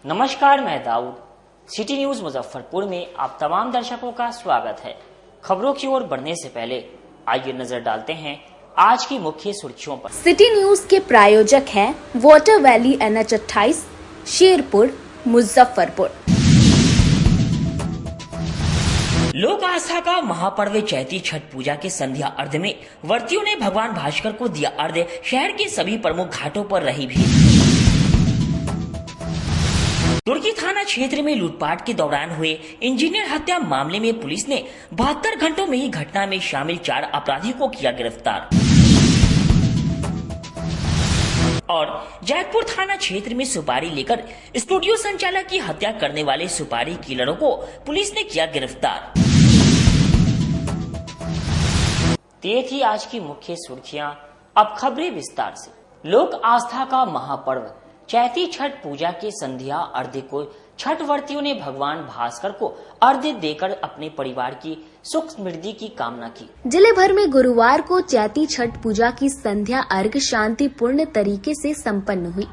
नमस्कार, मैं Dawood. City news Muzaffarpur में आप तमाम दर्शकों का स्वागत है। खबरों की ओर बढ़ने से पहले आइए नजर डालते हैं आज की मुख्य सुर्खियों पर। सिटी न्यूज के प्रायोजक हैं water valley NH 28, Sherpur, Muzaffarpur. लोक आस्था का महापर्व चैती छठ पूजा के संध्या अर्घ्य में व्रतियों ने भगवान भास्कर को दिया अर्घ्य। शहर के सभी प्रमुख घाटों पर रही भीड़। तुर्की थाना क्षेत्र में लूटपाट के दौरान हुए इंजीनियर हत्या मामले में पुलिस ने 72 घंटों में ही घटना में शामिल 4 अपराधियों को किया गिरफ्तार। और जैतपुर थाना क्षेत्र में सुपारी लेकर स्टूडियो संचालक की हत्या करने वाले सुपारी किलरों को पुलिस ने किया गिरफ्तार। ये थी आज की मुख्य सुर्खियां। अब खबरें विस्तार से। लोक आस्था का महापर्व चैती छठ पूजा के संध्या अर्घ्य को छठ व्रतियों ने भगवान भास्कर को अर्घ्य देकर अपने परिवार की सुख समृद्धि की कामना की। जिले भर में गुरुवार को चैती छठ पूजा की संध्या अर्घ्य शांतिपूर्ण तरीके से संपन्न हुई।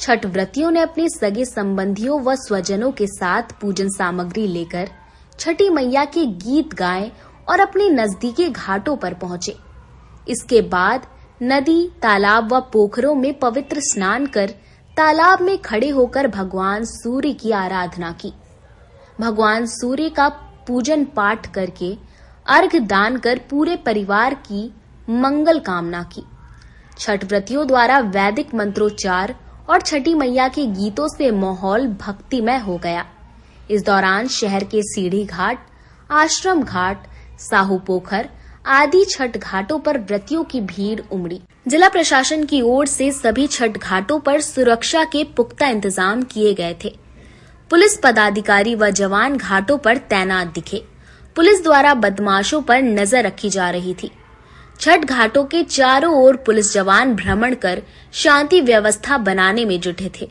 छठ व्रतियों ने अपने सगे संबंधियों व स्वजनों के साथ पूजन सामग्री लेकर छठी मैया के गीत गाए और अपने नजदीकी घाटों पर पहुंचे। इसके बाद नदी, तालाब व पोखरों में पवित्र स्नान कर तालाब में खड़े होकर भगवान सूर्य की आराधना की। भगवान सूर्य का पूजन पाठ करके अर्घ्य दान कर पूरे परिवार की मंगल कामना की। छठ व्रतियों द्वारा वैदिक मंत्रोच्चार और छठी मैया के गीतों से माहौल भक्तिमय हो गया। इस दौरान शहर के सीढ़ी घाट, आश्रम घाट, साहू पोखर आदि छठ घाटों पर व्रतियों की भीड़ उमड़ी। जिला प्रशासन की ओर से सभी छठ घाटों पर सुरक्षा के पुख्ता इंतजाम किए गए थे। पुलिस पदाधिकारी व जवान घाटों पर तैनात दिखे। पुलिस द्वारा बदमाशों पर नजर रखी जा रही थी। छठ घाटों के चारों ओर पुलिस जवान भ्रमण कर शांति व्यवस्था बनाने में जुटे थे।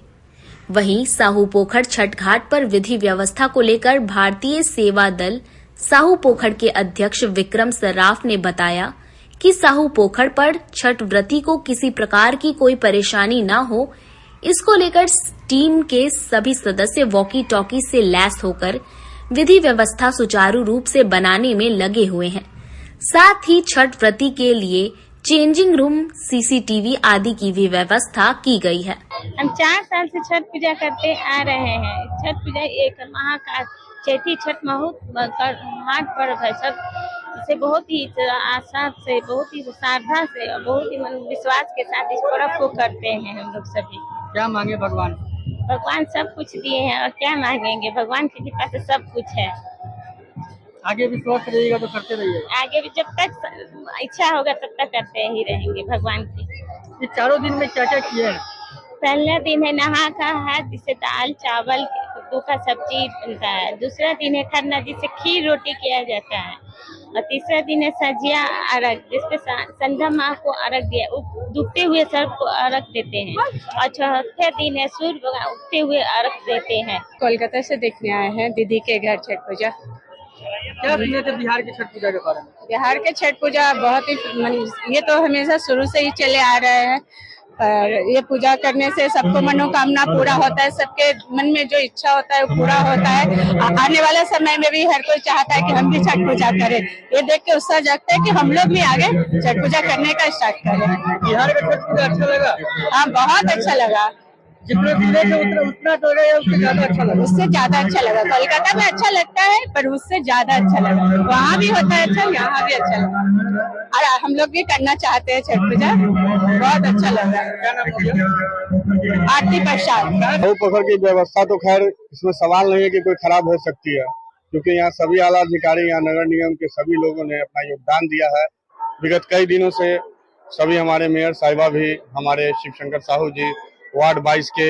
वहीं साहू पोखर छठ घाट पर विधि व्यवस्था को लेकर भारतीय सेवा दल साहू पोखर के अध्यक्ष विक्रम सर्राफ ने बताया कि साहू पोखर पर छठ व्रती को किसी प्रकार की कोई परेशानी न हो, इसको लेकर टीम के सभी सदस्य वॉकी टॉकी से लैस होकर विधि व्यवस्था सुचारू रूप से बनाने में लगे हुए हैं। साथ ही छठ व्रती के लिए चेंजिंग रूम, CCTV आदि की भी व्यवस्था की गई है। हम 4 साल से छठ पूजा करते आ रहे हैं। छठ पूजा एक महाकाल चैती छठ महान पर्व है। सब इसे बहुत ही आस्था से, बहुत ही श्रद्धा से और बहुत ही विश्वास के साथ इस पर्व को करते हैं। हम लोग सभी क्या मांगे भगवान? भगवान सब कुछ दिए हैं और क्या मांगेंगे। भगवान की कृपा से सब कुछ है। आगे भी स्वस्थ रहिएगा तो करते रहिएगा। आगे भी जब तक इच्छा होगा तब तक करते ही रहेंगे भगवान की। ये चारों दिन में क्या क्या किए हैं? पहला दिन है नहा का हाथ, जिससे दाल चावल कद्दू का सब्जी बनता है। दूसरा दिन है खरना, जिससे खीर रोटी किया जाता है। और तीसरा दिन है सजिया अर्घ, जिसपे संध्या माँ को अर्घ दिया, डूबते हुए सर को अर्घ देते हैं। और चौथे दिन है सूर्य भगवान उगते हुए अर्घ देते हैं। कोलकाता से देखने आए हैं दीदी के घर छठ पूजा। क्या सुने थे बिहार की छठ पूजा के बारे में? बिहार के छठ पूजा बहुत ही, ये तो हमेशा शुरू से ही चले आ रहे हैं। और ये पूजा करने से सबको मनोकामना पूरा होता है। सबके मन में जो इच्छा होता है वो पूरा होता है। आने वाले समय में भी हर कोई चाहता है कि हम भी छठ पूजा करें। ये देख के उत्साह जगता है कि हम लोग भी आगे छठ पूजा करने का स्टार्ट करें। बिहार का छठ पूजा अच्छा लगा? हाँ, बहुत अच्छा लगा। जितने सुने थे उतना तो रहे, उससे ज्यादा अच्छा लगा। उससे ज्यादा अच्छा लगा। कोलकाता में अच्छा लगता है पर उससे ज्यादा अच्छा लगा। वहाँ भी होता है अच्छा, यहाँ भी अच्छा लगा। और हम लोग भी करना चाहते हैं छठ पूजा। बहुत अच्छा लगा। क्या नाम है? आरती प्रसाद। साहू पोखर की व्यवस्था तो खैर इसमें सवाल नहीं है कि कोई खराब हो सकती है, क्योंकि यहाँ सभी आला अधिकारी, यहाँ नगर निगम के सभी लोगों ने अपना योगदान दिया है। विगत कई दिनों से सभी हमारे मेयर साहिबा भी, हमारे शिव शंकर साहू जी, वार्ड 22 के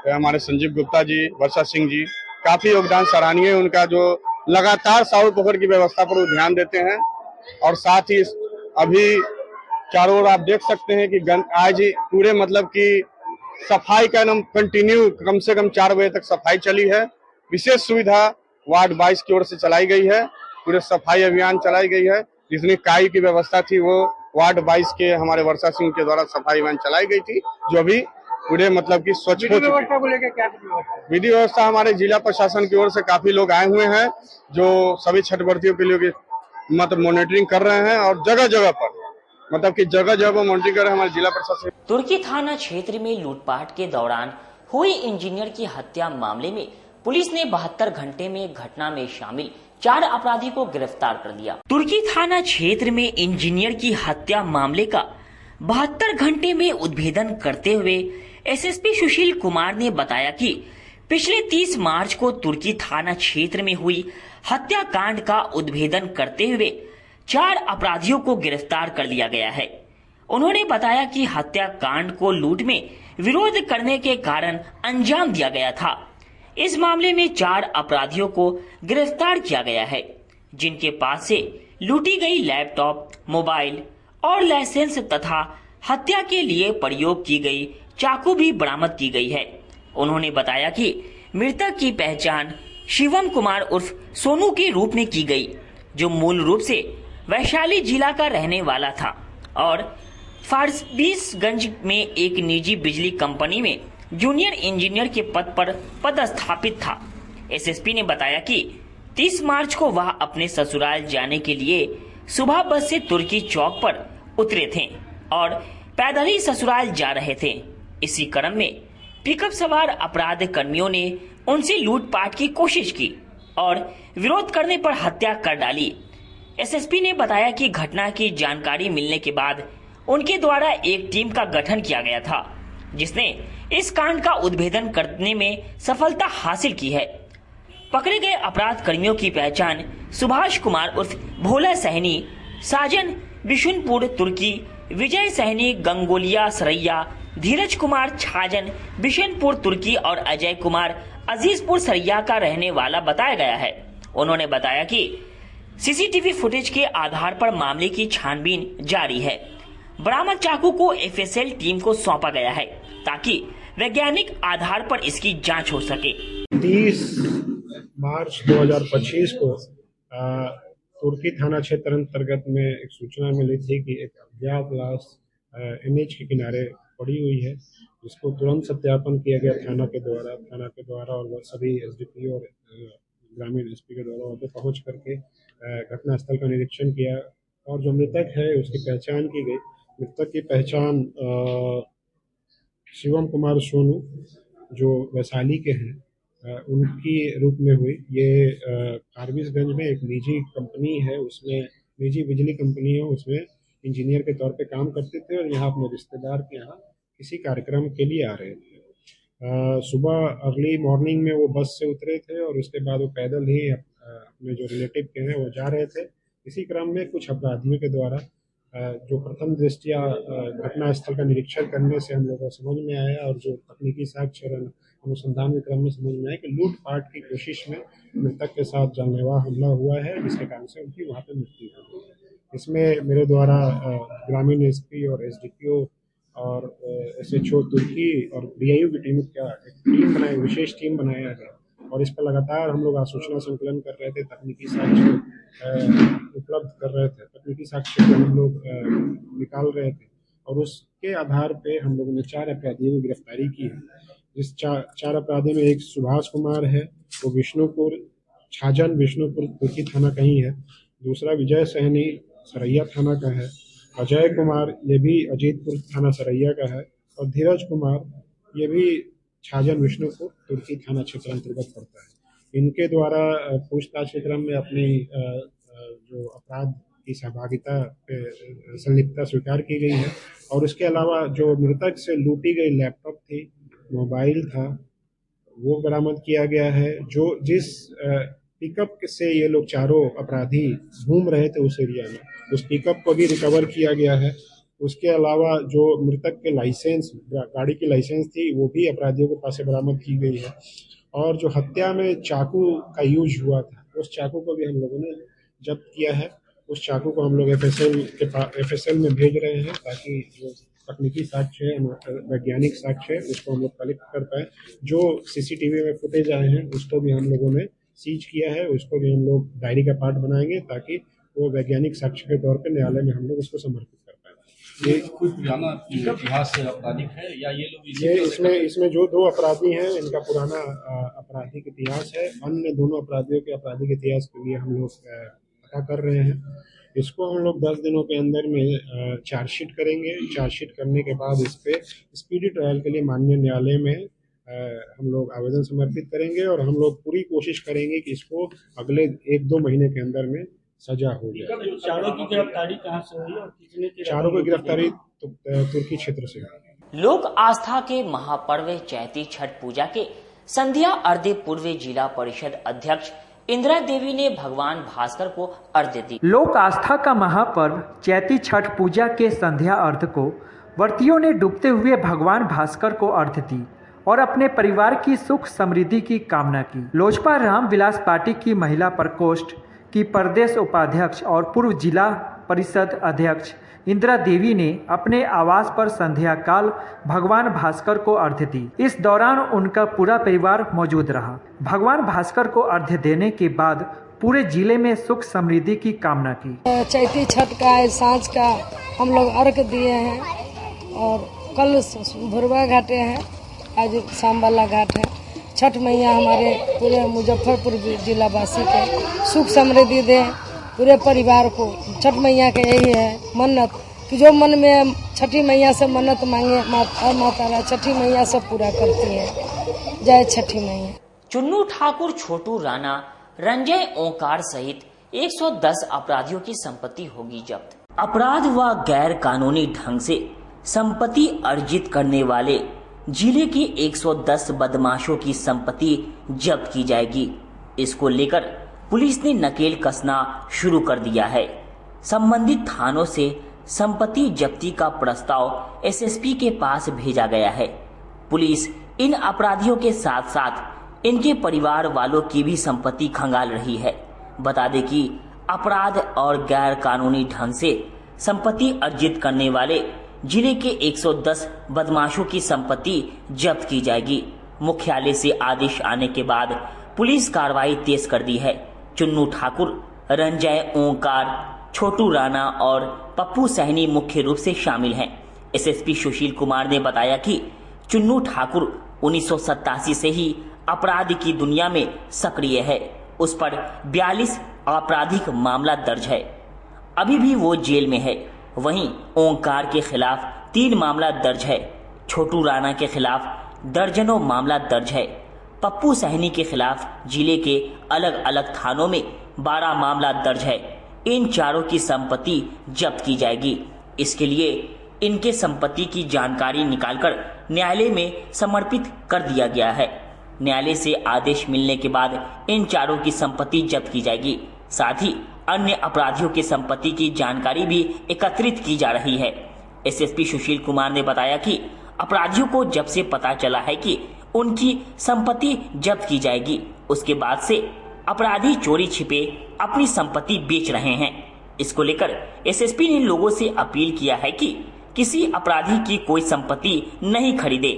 हमारे संजीव गुप्ता जी, वर्षा सिंह जी, काफी योगदान सराहनीय है उनका, जो लगातार साहू पोखर की व्यवस्था पर ध्यान देते हैं। और साथ ही अभी चारों ओर आप देख सकते हैं कि आज पूरे मतलब कि सफाई का एकदम कंटिन्यू कम से कम 4 बजे तक सफाई चली है। विशेष सुविधा वार्ड 22 की ओर से चलाई गई है। पूरे सफाई अभियान चलाई गई है। जितनी काई की व्यवस्था थी वो वार्ड 22 के हमारे वर्षा सिंह के द्वारा सफाई अभियान चलाई गई थी, जो अभी पूरे मतलब कि स्वच्छ हो चुके हैं। व्यवस्था को लेकर क्या व्यवस्था है? विधि व्यवस्था हमारे जिला प्रशासन की ओर से काफी लोग आए हुए हैं जो सभी छठ व्रतियों के लिए मतलब मॉनिटरिंग कर रहे हैं और जगह जगह पर मतलब कि जगह जगह पर मॉनिटरिंग कर रहे हैं हमारे जिला प्रशासन। तुर्की थाना क्षेत्र में लूटपाट के दौरान हुई इंजीनियर की हत्या मामले में पुलिस ने 72 घंटे में घटना में शामिल 4 अपराधी को गिरफ्तार कर लिया। तुर्की थाना क्षेत्र में इंजीनियर की हत्या मामले का 72 घंटे में उद्भेदन करते हुए एसएसपी सुशील कुमार ने बताया कि पिछले 30 मार्च को तुर्की थाना क्षेत्र में हुई हत्याकांड का उद्भेदन करते हुए 4 अपराधियों को गिरफ्तार कर लिया गया है। उन्होंने बताया कि हत्याकांड को लूट में विरोध करने के कारण अंजाम दिया गया था। इस मामले में 4 अपराधियों को गिरफ्तार किया गया है, जिनके पास से लूटी गई लैपटॉप, मोबाइल और लाइसेंस तथा हत्या के लिए प्रयोग की गई चाकू भी बरामद की गई है। उन्होंने बताया कि मृतक की पहचान शिवम कुमार उर्फ सोनू के रूप में की गई, जो मूल रूप से वैशाली जिला का रहने वाला था और फारबिसगंज में एक निजी बिजली कंपनी में जूनियर इंजीनियर के पद पर पदस्थापित था। एसएसपी ने बताया कि 30 मार्च को वह अपने ससुराल जाने के लिए सुबह बस से तुर्की चौक पर उतरे थे और पैदल ही ससुराल जा रहे थे। इसी क्रम में पिकअप सवार अपराध कर्मियों ने उनसे लूटपाट की कोशिश की और विरोध करने पर हत्या कर डाली। एसएसपी ने बताया कि घटना की जानकारी मिलने के बाद उनके द्वारा एक टीम का गठन किया गया था, जिसने इस कांड का उद्भेदन करने में सफलता हासिल की है। पकड़े गए अपराध कर्मियों की पहचान सुभाष कुमार उर्फ भोला सहनी, साजन बिशुनपुर तुर्की, विजय सहनी गंगोलिया सरैया, धीरज कुमार छाजन बिशनपुर तुर्की और अजय कुमार अजीजपुर सरैया का रहने वाला बताया गया है। उन्होंने बताया कि सीसीटीवी फुटेज के आधार पर मामले की छानबीन जारी है। बरामद चाकू को एफएसएल टीम को सौंपा गया है ताकि वैज्ञानिक आधार पर इसकी जांच हो सके। 30 मार्च 2025 को तुर्की थाना क्षेत्र अंतर्गत में एक सूचना मिली थी कि एक अज्ञात लाश एनएच के किनारे पड़ी हुई है, जिसको तुरंत सत्यापन किया गया थाना के द्वारा और सभी एसडीपीओ और ग्रामीण एसपी के द्वारा वहाँ पे पहुँच करके घटनास्थल का निरीक्षण किया और जो मृतक है उसकी पहचान की गई। मृतक की पहचान शिवम कुमार सोनू जो वैशाली के हैं उनकी रूप में हुई। ये फारबिसगंज में एक निजी कंपनी है, उसमें निजी बिजली कंपनी है, उसमें इंजीनियर के तौर पे काम करते थे और यहाँ अपने रिश्तेदार के यहाँ किसी कार्यक्रम के लिए आ रहे थे। सुबह अर्ली मॉर्निंग में वो बस से उतरे थे और उसके बाद वो पैदल ही अपने जो रिलेटिव के हैं वो जा रहे थे। इसी क्रम में कुछ अपराधियों के द्वारा जो प्रथम दृष्टया घटनास्थल का निरीक्षण करने से हम लोगों को समझ में आया और जो तकनीकी साक्ष्य और अनुसंधान के क्रम में समझ में आया कि लूटपाट की कोशिश में मृतक के साथ जानलेवा हमला हुआ है, जिसके कारण से उनकी वहाँ पर मृत्यु हुई। इसमें मेरे द्वारा ग्रामीण एसपी और एसडीपीओ और एसएचओ तुर्की और बीआईयू की टीम का एक विशेष टीम बनाया गया और इस पर लगातार हम लोग सूचना संकलन कर रहे थे, तकनीकी साक्ष्य उपलब्ध कर रहे थे, तकनीकी साक्ष्य को हम लोग निकाल रहे थे और उसके आधार पे हम लोगों ने 4 अपराधियों की गिरफ्तारी की है। जिस 4 अपराधियों में एक सुभाष कुमार है, वो विष्णुपुर छाजन विष्णुपुर तुर्की थाना का ही है। दूसरा विजय सहनी सरैया थाना का है। अजय कुमार ये भी अजीतपुर थाना सरैया का है और धीरज कुमार ये भी छाजन विष्णुपुर तुर्की थाना क्षेत्र अंतर्गत पड़ता है। इनके द्वारा पूछताछ के क्रम में अपनी जो अपराध की सहभागिता पे संलिप्तता स्वीकार की गई है और उसके अलावा जो मृतक से लूटी गई लैपटॉप थी, मोबाइल था, वो बरामद किया गया है। जो जिस पिकअप से ये लोग चारों अपराधी घूम रहे थे उस एरिया में, उस पिकअप को भी रिकवर किया गया है। उसके अलावा जो मृतक के लाइसेंस, गाड़ी की लाइसेंस थी, वो भी अपराधियों के पास से बरामद की गई है और जो हत्या में चाकू का यूज हुआ था, उस चाकू को भी हम लोगों ने जब्त किया है। उस चाकू को हम लोग एफएसएल में भेज रहे हैं ताकि जो तकनीकी साक्ष्य है, वैज्ञानिक साक्ष्य है, उसको हम लोग कलेक्ट कर पाए। जो सीसीटीवी में फुटेज आए हैं उसको भी हम लोगों ने सीज किया है, उसको भी हम लोग डायरी का पार्ट बनाएंगे ताकि वो वैज्ञानिक साक्ष्य के तौर पर न्यायालय में हम लोग उसको समर्पित कर पाए। ये कोई पुराना इतिहास आपराधिक है या ये लोग ये इसमें जो दो अपराधी हैं इनका पुराना आपराधिक इतिहास है। अन्य दोनों अपराधियों के आपराधिक इतिहास के लिए हम लोग पता कर रहे हैं। इसको हम लोग 10 दिनों के अंदर में चार्जशीट करेंगे। चार्जशीट करने के बाद इस पे स्पीडी ट्रायल के लिए माननीय न्यायालय में हम लोग आवेदन समर्पित करेंगे और हम लोग पूरी कोशिश करेंगे कि इसको अगले 1-2 महीने के अंदर में सजा हो जाए। चारों की गिरफ्तारी कहाँ से हुई और कितने चारों की गिरफ्तारी तुर्की क्षेत्र से हुई। लोक आस्था के महापर्व चैती छठ पूजा के संध्या अर्घ्य पूर्व जिला परिषद अध्यक्ष इंदिरा देवी ने भगवान भास्कर को अर्घ्य दी। लोक आस्था का महापर्व चैती छठ पूजा के संध्या अर्घ्य को व्रतियों ने डूबते हुए भगवान भास्कर को अर्घ्य दी और अपने परिवार की सुख समृद्धि की कामना की। लोजपा रामविलास पार्टी की महिला प्रकोष्ठ की प्रदेश उपाध्यक्ष और पूर्व जिला परिषद अध्यक्ष इंदिरा देवी ने अपने आवास पर संध्या काल भगवान भास्कर को अर्घ्य दी। इस दौरान उनका पूरा परिवार मौजूद रहा। भगवान भास्कर को अर्घ्य देने के बाद पूरे जिले में सुख समृद्धि की कामना की। चैती छठ का सांझ का हम लोग अर्घ्य दिए हैं और कल भुरवा घाटे हैं, आज शामवाला घाट है। छठ मैया हमारे पूरे मुजफ्फरपुर जिला वासी के सुख समृद्धि दे, पूरे परिवार को। छठ मैया के यही है मन्नत कि जो मन में छठी मैया से मन्नत मांगे माता छठी मैया सब पूरा करती है। जय छठी मैया। चुन्नू ठाकुर, छोटू राणा, रंजय ओंकार सहित 110 अपराधियों की संपत्ति होगी जब्त। अपराध व गैर कानूनी ढंग से संपत्ति अर्जित करने वाले जिले के 110 बदमाशों की संपत्ति जब्त की जाएगी। इसको लेकर पुलिस ने नकेल कसना शुरू कर दिया है। संबंधित थानों से संपत्ति जब्ती का प्रस्ताव एसएसपी के पास भेजा गया है। पुलिस इन अपराधियों के साथ साथ इनके परिवार वालों की भी संपत्ति खंगाल रही है। बता दें कि अपराध और गैर कानूनी ढंग से संपत्ति अर्जित करने वाले जिले के 110 बदमाशों की संपत्ति जब्त की जाएगी। मुख्यालय से आदेश आने के बाद पुलिस कार्रवाई तेज कर दी है। चुन्नू ठाकुर, रंजय ओंकार, छोटू राणा और पप्पू सहनी मुख्य रूप से शामिल हैं। एसएसपी सुशील कुमार ने बताया कि चुन्नू ठाकुर 1987 से ही अपराध की दुनिया में सक्रिय है। उस पर 42 आपराधिक मामला दर्ज है। अभी भी वो जेल में है। वहीं ओंकार के खिलाफ 3 मामला दर्ज है। छोटू राणा के खिलाफ दर्जनों मामला दर्ज है। पप्पू सहनी के खिलाफ जिले के अलग अलग थानों में 12 मामला दर्ज है। इन चारों की संपत्ति जब्त की जाएगी। इसके लिए इनके संपत्ति की जानकारी निकालकर न्यायालय में समर्पित कर दिया गया है। न्यायालय से आदेश मिलने के बाद इन चारों की संपत्ति जब्त की जाएगी। साथ ही अन्य अपराधियों की संपत्ति की जानकारी भी एकत्रित की जा रही है। एसएसपी सुशील कुमार ने बताया कि अपराधियों को जब से पता चला है कि उनकी संपत्ति जब्त की जाएगी, उसके बाद से अपराधी चोरी छिपे अपनी संपत्ति बेच रहे हैं। इसको लेकर एसएसपी ने लोगों से अपील किया है कि किसी अपराधी की कोई संपत्ति नहीं खरीदे।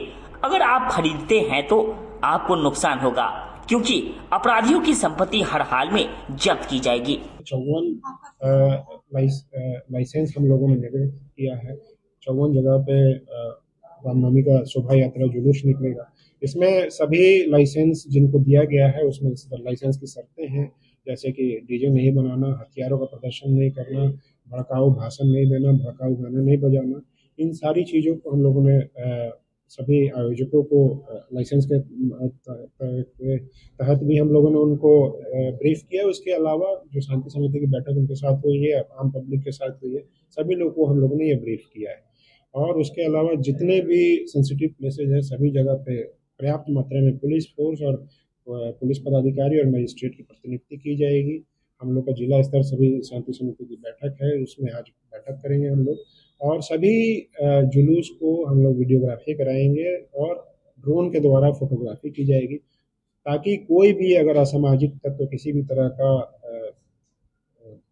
अगर आप खरीदते हैं तो आपको नुकसान होगा, क्योंकि अपराधियों की संपत्ति हर हाल में जब्त की जाएगी। 54 लाइसेंस हम लोगों ने निगमित किया है। 54 जगह पे रामनवमी का शोभा यात्रा जुलूस निकलेगा। इसमें सभी लाइसेंस जिनको दिया गया है उसमें लाइसेंस की शर्तें हैं, जैसे कि डीजे नहीं बनाना, हथियारों का प्रदर्शन नहीं करना, भड़काऊ भाषण नहीं देना, भड़काऊ गाने नहीं बजाना। इन सारी चीज़ों को हम लोगों ने सभी आयोजकों को लाइसेंस के तहत भी हम लोगों ने उनको ब्रीफ किया। उसके अलावा जो शांति समिति की बैठक उनके साथ हुई है, आम पब्लिक के साथ हुई है, सभी लोगों को हम लोगों ने ये ब्रीफ किया है। और उसके अलावा जितने भी सेंसिटिव प्लेसेज हैं सभी जगह पे पर्याप्त मात्रा में पुलिस फोर्स और पुलिस पदाधिकारी और मजिस्ट्रेट की प्रतिनियुक्ति की जाएगी। हम लोग का जिला स्तर सभी शांति समिति की बैठक है, उसमें आज बैठक करेंगे हम लोग। और सभी जुलूस को हम लोग वीडियोग्राफी कराएंगे और ड्रोन के द्वारा फोटोग्राफी की जाएगी, ताकि कोई भी अगर असामाजिक तत्व किसी भी तरह का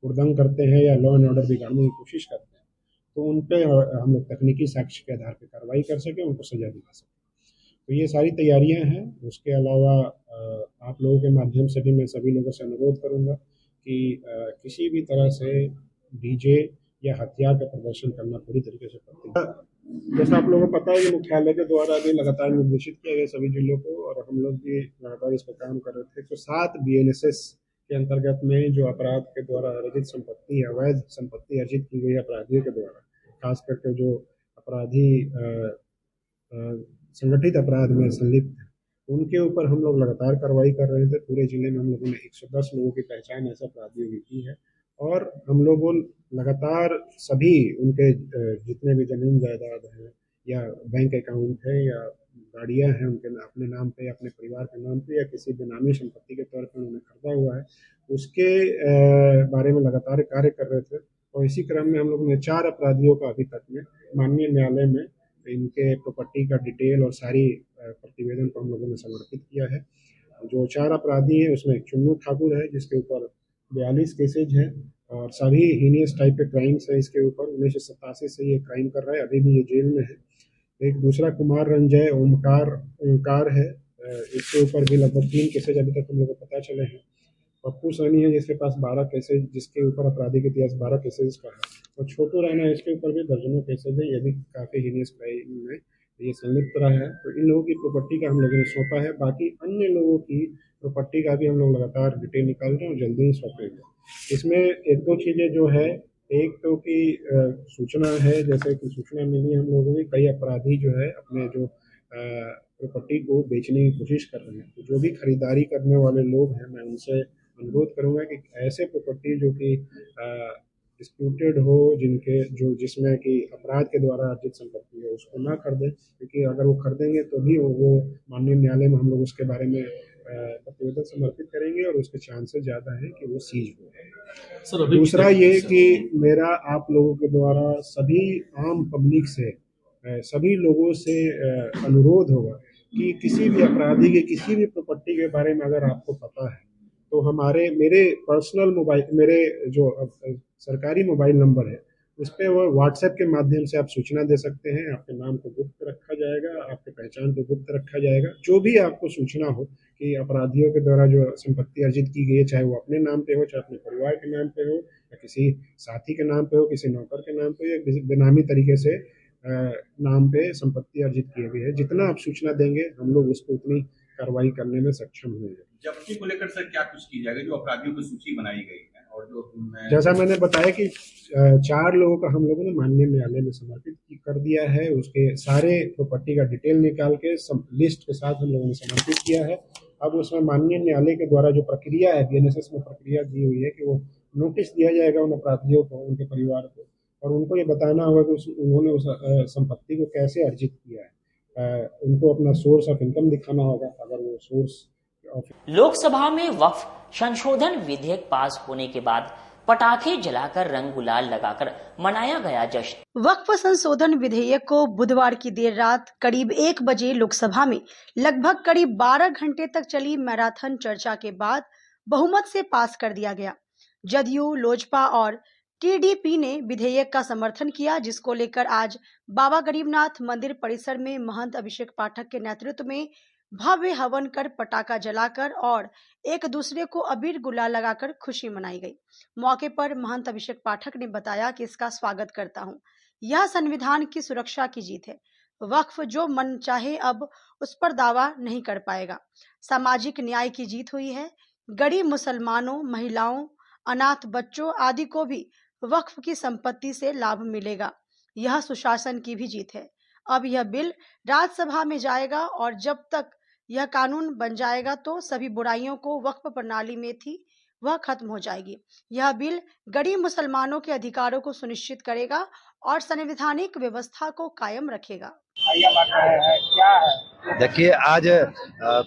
उल्लंघन करते हैं या लॉ एंड ऑर्डर बिगाड़ने की कोशिश करते हैं तो उन पे हम लोग तकनीकी साक्ष्य के आधार पर कार्रवाई कर सकें, उनको सजा दिला सकें। तो ये सारी तैयारियां हैं। उसके अलावा आप लोगों के माध्यम से भी मैं सभी लोगों से अनुरोध करूंगा कि किसी भी तरह से डीजे या हथियार का प्रदर्शन करना पूरी तरीके से प्रतिबंधित। जैसा आप लोगों को पता है कि मुख्यालय के द्वारा भी लगातार निर्देशित किया गया सभी जिलों को, और हम लोग भी लगातार इस पर काम कर रहे थे। तो 7 BNSS के अंतर्गत में जो अपराध के द्वारा अर्जित संपत्ति, अवैध संपत्ति अर्जित की गई अपराधियों के द्वारा, खास करके जो अपराधी संगठित अपराध में संलिप्त है, उनके ऊपर हम लोग लगातार कार्रवाई कर रहे थे। पूरे जिले में हम लोगों ने 110 लोगों की पहचान ऐसे अपराधियों की की है, और हम लोगों लगातार सभी उनके जितने भी जमीन जायदाद हैं या बैंक अकाउंट है या गाड़ियां हैं उनके अपने नाम पे या अपने परिवार के नाम पे या किसी बेनामी संपत्ति के तौर पर उन्होंने खरीदा हुआ है, उसके बारे में लगातार कार्य कर रहे थे। और इसी क्रम में हम लोगों ने 4 अपराधियों का अभी तक में माननीय न्यायालय में इनके प्रॉपर्टी का डिटेल और सारी प्रतिवेदन को हम लोगों ने समर्पित किया है। जो 4 अपराधी हैं उसमें एक चुन्नू ठाकुर है जिसके ऊपर 42 केसेज हैं और सभी हीनियस टाइप के क्राइम्स है इसके ऊपर। 1987 से ये क्राइम कर रहा है, अभी भी ये जेल में है। एक दूसरा कुमार रंजय ओमकार है, इसके ऊपर भी लगभग 3 केसेज अभी तक हम लोग को पता चले हैं। पप्पू सैनी है जिसके पास 12 केसेज, जिसके ऊपर आपराधिक इतिहास 12 केसेज का है। और छोटू राणा इसके ऊपर भी दर्जनों केसेज है, ये भी काफी हीनियस क्राइम में ये संलिप्त रहा है। तो इन लोगों की प्रॉपर्टी का हम लोगों ने सौंपा है। बाकी अन्य लोगों की प्रॉपर्टी का भी हम लोग लगातार डिटेल निकाल रहे हैं और जल्दी ही सौंपेंगे। इसमें 1-2 चीजें जो है, एक तो कि सूचना है, जैसे कि सूचना मिली हम लोगों को कई अपराधी जो है अपने जो प्रॉपर्टी को बेचने की कोशिश कर रहे हैं। तो जो भी खरीदारी करने वाले लोग हैं, मैं उनसे अनुरोध करूंगा कि ऐसे प्रॉपर्टी जो कि डिस्प्यूटेड हो, जिसमें कि अपराध के द्वारा अर्जित संपत्ति है, उसको ना खरीदें, क्योंकि अगर वो खरीदेंगे तो भी वो माननीय न्यायालय में हम लोग उसके बारे में प्रतिवेदन समर्पित करेंगे और उसके चांसेस ज़्यादा है कि वो सीज हो। दूसरा ये कि मेरा आप लोगों के द्वारा सभी आम पब्लिक से, सभी लोगों से अनुरोध होगा कि किसी भी अपराधी के किसी भी प्रॉपर्टी के बारे में अगर आपको पता है तो मेरे पर्सनल मोबाइल, मेरे जो सरकारी मोबाइल नंबर है उस पर वो व्हाट्सएप के माध्यम से आप सूचना दे सकते हैं। आपके नाम को गुप्त रखा जाएगा, आपके पहचान को गुप्त रखा जाएगा। जो भी आपको सूचना हो कि अपराधियों के द्वारा जो संपत्ति अर्जित की गई है, चाहे वो अपने नाम पे हो, चाहे अपने परिवार के नाम पे हो, या किसी साथी के नाम पे हो, किसी नौकर के नाम पे, या बेनामी तरीके से नाम पे संपत्ति अर्जित की गई है, जितना आप सूचना देंगे हम लोग उसको उतनी कार्रवाई करने में सक्षम होंगे। जब्ती को लेकर सर क्या कुछ की जाएगा, जो अपराधियों की सूची बनाई गई है? और जैसा मैंने बताया कि 4 लोगों का हम लोगों ने माननीय न्यायालय में समर्पित कर दिया है। उसके सारे प्रॉपर्टी का डिटेल निकाल के लिस्ट के साथ हम लोगों ने समर्पित किया है। अब उसमें माननीय न्यायालय के द्वारा जो प्रक्रिया है, BNSS में प्रक्रिया दी हुई है कि वो नोटिस दिया जाएगा उन अपराधियों को, उनके परिवार को, और उनको ये बताना होगा कि उन्होंने उस संपत्ति को कैसे अर्जित किया है। उनको अपना सोर्स ऑफ इनकम दिखाना होगा। अगर वो सोर्स लोकसभा में वक्फ संशोधन विधेयक पास होने के बाद पटाखे जलाकर रंग गुलाल लगाकर मनाया गया जश्न। वक्फ संशोधन विधेयक को बुधवार की देर रात करीब 1 बजे लोकसभा में लगभग करीब 12 घंटे तक चली मैराथन चर्चा के बाद बहुमत से पास कर दिया गया। जदयू, लोजपा और TDP ने विधेयक का समर्थन किया, जिसको लेकर आज बाबा गरीबनाथ मंदिर परिसर में महंत अभिषेक पाठक के नेतृत्व में भव्य हवन कर, पटाखा जलाकर और एक दूसरे को अबीर गुलाल लगाकर खुशी मनाई गई। मौके पर महंत अभिषेक पाठक ने बताया कि इसका स्वागत करता हूं। यह संविधान की सुरक्षा की जीत है। वक्फ जो मन चाहे अब उस पर दावा नहीं कर पाएगा। सामाजिक न्याय की जीत हुई है। गरीब मुसलमानों, महिलाओं, अनाथ बच्चों आदि को भी वक्फ की संपत्ति से लाभ मिलेगा। यह सुशासन की भी जीत है। अब यह बिल राज्यसभा में जाएगा और जब तक यह कानून बन जाएगा तो सभी बुराइयों को वक्फ प्रणाली में थी वह खत्म हो जाएगी। यह बिल गरीब मुसलमानों के अधिकारों को सुनिश्चित करेगा और संवैधानिक व्यवस्था को कायम रखेगा। देखिए, आज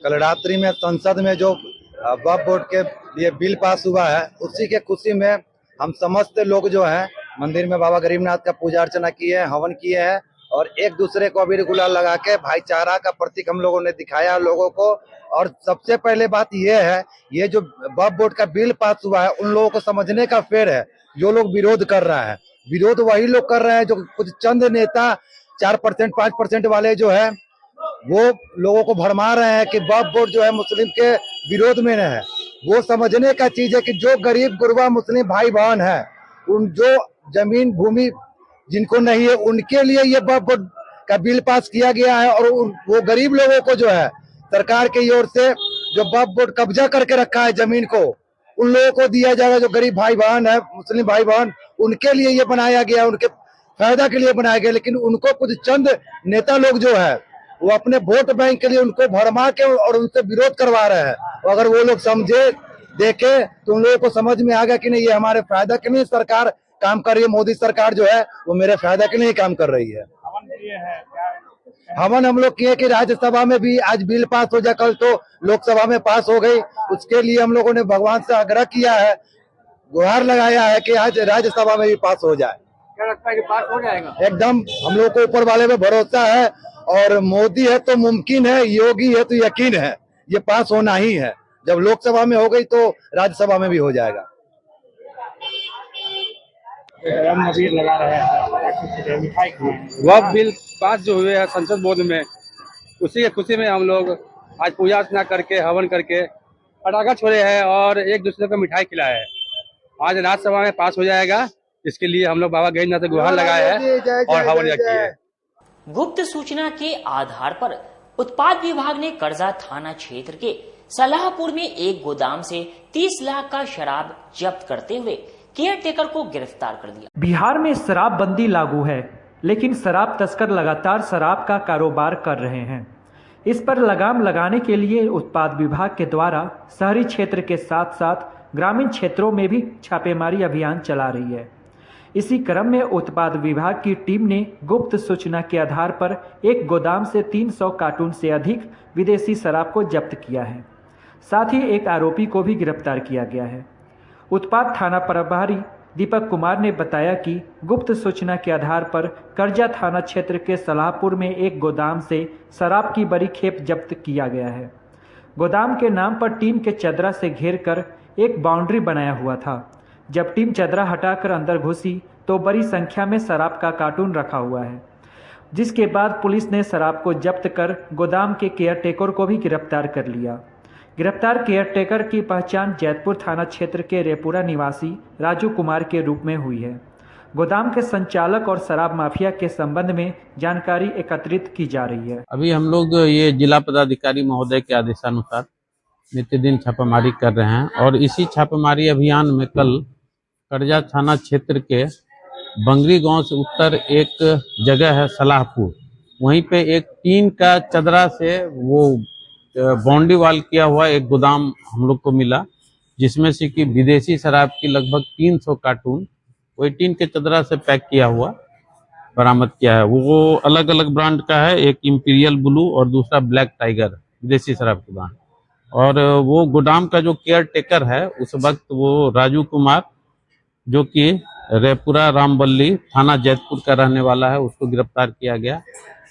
कल रात्रि में संसद में जो वक्फ बोर्ड के लिए बिल पास हुआ है, उसी के खुशी में हम समस्त लोग जो हैं मंदिर में बाबा गरीबनाथ का पूजा अर्चना किए हैं, हवन किए हैं और एक दूसरे को अबीर गुलाल लगा के भाईचारा का प्रतीक हम लोगों ने दिखाया लोगों को। और सबसे पहले बात ये है, ये जो वक्फ बोर्ड का बिल पास हुआ है उन लोगों को समझने का फेर है। जो लोग विरोध कर रहे हैं, विरोध वही लोग कर रहे हैं जो कुछ चंद नेता 4% 5% वाले जो है वो लोगों को भरमा रहे हैं कि वक्फ बोर्ड जो है मुस्लिम के विरोध में है। वो समझने का चीज है कि जो गरीब गुरबा मुस्लिम भाई बहन है, उन जो जमीन भूमि जिनको नहीं है उनके लिए ये वक्फ बोर्ड का बिल पास किया गया है। और वो गरीब लोगों को जो है सरकार की ओर से जो वक्फ बोर्ड कब्जा करके रखा है जमीन को, उन लोगों को दिया जाएगा। जो गरीब भाई बहन है, मुस्लिम भाई बहन, उनके लिए ये बनाया गया, उनके फायदा के लिए बनाया गया। लेकिन उनको कुछ चंद नेता लोग जो है वो अपने वोट बैंक के लिए उनको भरमा के और उनसे विरोध करवा रहे हैं। और अगर वो लोग समझे, देखे, तो उन लोगों को समझ में आ गया कि नहीं, ये हमारे फायदा के लिए सरकार काम कर रही है। मोदी सरकार जो है वो मेरे फायदा के लिए काम कर रही है। हवन हम लोग किए कि राज्यसभा में भी आज बिल पास हो जाए, कल तो लोकसभा में पास हो गई। उसके लिए हम लोगों ने भगवान से आग्रह किया है, गुहार लगाया है कि आज राज्यसभा में भी पास हो जाए। क्या लगता है कि पास हो जाएगा? एकदम हम लोग को ऊपर वाले में भरोसा है, और मोदी है तो मुमकिन है, योगी है तो यकीन है, ये पास होना ही है। जब लोकसभा में हो गई तो राज्यसभा में भी हो जाएगा। लगा रहे हैं मिठाई वह बिल पास जो हुए हैं संसद बोर्ड में, उसी की खुशी में हम लोग आज पूजा अर्चना करके, हवन करके पटाखा छोड़े हैं और एक दूसरे को मिठाई खिलाए है। आज राज्यसभा में पास हो जाएगा, इसके लिए हम लोग बाबा गरीबनाथ से गुहार लगाए हैं और हवन किए हैं। गुप्त सूचना के आधार पर उत्पाद विभाग ने कर्जा थाना क्षेत्र के सलाहपुर में एक गोदाम से 30 लाख का शराब जब्त करते हुए केयर टेकर को गिरफ्तार कर दिया। बिहार में शराबबंदी लागू है, लेकिन शराब तस्कर लगातार शराब का कारोबार कर रहे हैं। इस पर लगाम लगाने के लिए उत्पाद विभाग के द्वारा शहरी क्षेत्र के साथ साथ ग्रामीण क्षेत्रों में भी छापेमारी अभियान चला रही है। इसी क्रम में उत्पाद विभाग की टीम ने गुप्त सूचना के आधार पर एक गोदाम से 300 कार्टून से अधिक विदेशी शराब को जब्त किया है। साथ ही एक आरोपी को भी गिरफ्तार किया गया है। उत्पाद थाना प्रभारी दीपक कुमार ने बताया कि गुप्त सूचना के आधार पर करजा थाना क्षेत्र के सलाहपुर में एक गोदाम से शराब की बड़ी खेप जब्त किया गया है। गोदाम के नाम पर टीम के चदरा से घेर कर एक बाउंड्री बनाया हुआ था। जब टीम चदरा हटाकर अंदर घुसी तो बड़ी संख्या में शराब का कार्टून रखा हुआ है, जिसके बाद पुलिस ने शराब को जब्त कर गोदाम के केयर टेकर को भी गिरफ्तार कर लिया। गिरफ्तार केयर टेकर की पहचान जैतपुर थाना क्षेत्र के रेपुरा निवासी राजू कुमार के रूप में हुई है। गोदाम के संचालक और शराब माफिया के संबंध में जानकारी एकत्रित की जा रही है। अभी हम लोग ये जिला पदाधिकारी महोदय के आदेशानुसार नित्यदिन छापामारी कर रहे हैं और इसी छापामारी अभियान में कल करजा थाना क्षेत्र के बंगरी गांव से उत्तर एक जगह है सलाहपुर, वहीं पे एक टीन का चदरा से वो बाउंड्री वाल किया हुआ एक गोदाम हम लोग को मिला, जिसमें से कि विदेशी शराब की लगभग 300 कार्टून वही टीन के चदरा से पैक किया हुआ बरामद किया है। वो अलग अलग ब्रांड का है, एक इंपीरियल ब्लू और दूसरा ब्लैक टाइगर, विदेशी शराब की ब्रांड। और वो गोदाम का जो केयर टेकर है उस वक्त वो राजू कुमार, जो कि रेपुरा रामबल्ली थाना जैतपुर का रहने वाला है, उसको गिरफ्तार किया गया।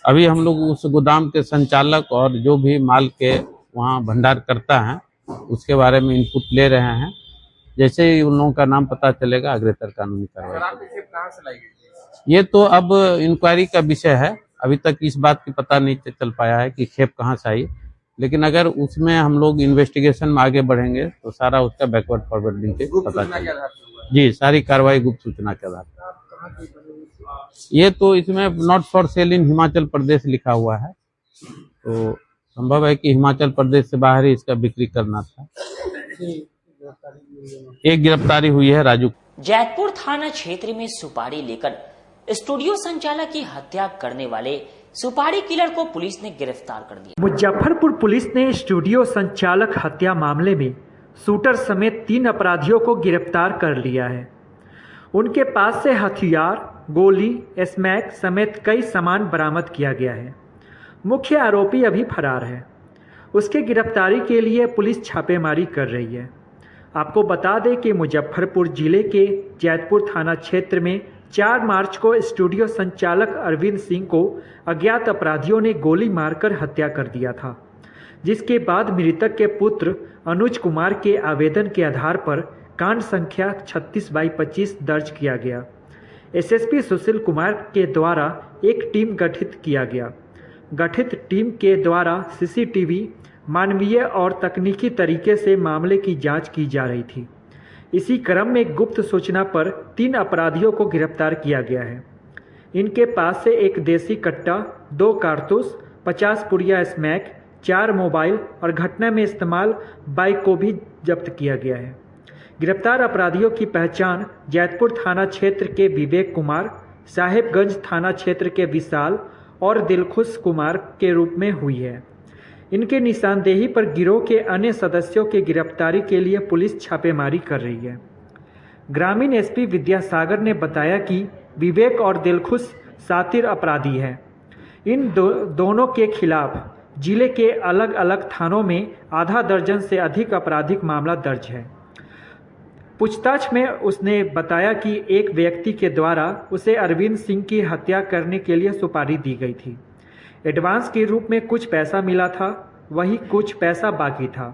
अभी हम लोग उस गोदाम के संचालक और जो भी माल के वहाँ भंडार करता है उसके बारे में इनपुट ले रहे हैं। जैसे ही उन लोगों का नाम पता चलेगा अग्रेतर कानूनी कार्रवाई। ये तो अब इंक्वायरी का विषय है, अभी तक इस बात की पता नहीं चल पाया है कि खेप कहाँ से आई, लेकिन अगर उसमें हम लोग इन्वेस्टिगेशन में आगे बढ़ेंगे तो सारा उसका बैकवर्ड फॉरवर्डिंग के पता चलेगा। जी, सारी कार्रवाई गुप्त सूचना के आधार पर। ये तो इसमें नॉट फॉर सेल इन हिमाचल प्रदेश लिखा हुआ है, तो संभव है कि हिमाचल प्रदेश से बाहर ही इसका बिक्री करना था। एक गिरफ्तारी हुई है राजू। जैतपुर थाना क्षेत्र में सुपारी लेकर स्टूडियो संचालक की हत्या करने वाले सुपारी किलर को पुलिस ने गिरफ्तार कर दिया। मुजफ्फरपुर पुलिस ने स्टूडियो संचालक हत्या मामले में शूटर समेत 3 अपराधियों को गिरफ्तार कर लिया है। उनके पास से हथियार, गोली, स्मैक समेत कई सामान बरामद किया गया है। मुख्य आरोपी अभी फरार है। उसके गिरफ्तारी के लिए पुलिस छापेमारी कर रही है। आपको बता दें कि मुजफ्फरपुर जिले के जैतपुर थाना क्षेत्र में 4 मार्च को स्टूडियो संचालक अरविंद सिंह को अज्ञात अपराधियों ने गोली मारकर हत्या कर दिया था, जिसके बाद मृतक के पुत्र अनुज कुमार के आवेदन के आधार पर कांड संख्या 36/25 दर्ज किया गया। एसएसपी सुशील कुमार के द्वारा एक टीम गठित किया गया। गठित टीम के द्वारा सीसीटीवी, मानवीय और तकनीकी तरीके से मामले की जांच की जा रही थी। इसी क्रम में गुप्त सूचना पर 3 अपराधियों को गिरफ्तार किया गया है। इनके पास से एक देसी कट्टा, 2 कारतूस, 50 पुड़िया स्मैक, 4 मोबाइल और घटना में इस्तेमाल बाइक को भी जब्त किया गया है। गिरफ्तार अपराधियों की पहचान जैतपुर थाना क्षेत्र के विवेक कुमार, साहेबगंज थाना क्षेत्र के विशाल और दिलखुश कुमार के रूप में हुई है। इनके निशानदेही पर गिरोह के अन्य सदस्यों की गिरफ्तारी के लिए पुलिस छापेमारी कर रही है। ग्रामीण एसपी विद्यासागर ने बताया कि विवेक और दिलखुश शातिर अपराधी हैं। इन दोनों के खिलाफ जिले के अलग अलग थानों में आधा दर्जन से अधिक आपराधिक मामला दर्ज है। पूछताछ में उसने बताया कि एक व्यक्ति के द्वारा उसे अरविंद सिंह की हत्या करने के लिए सुपारी दी गई थी। एडवांस के रूप में कुछ पैसा मिला था, वही कुछ पैसा बाकी था।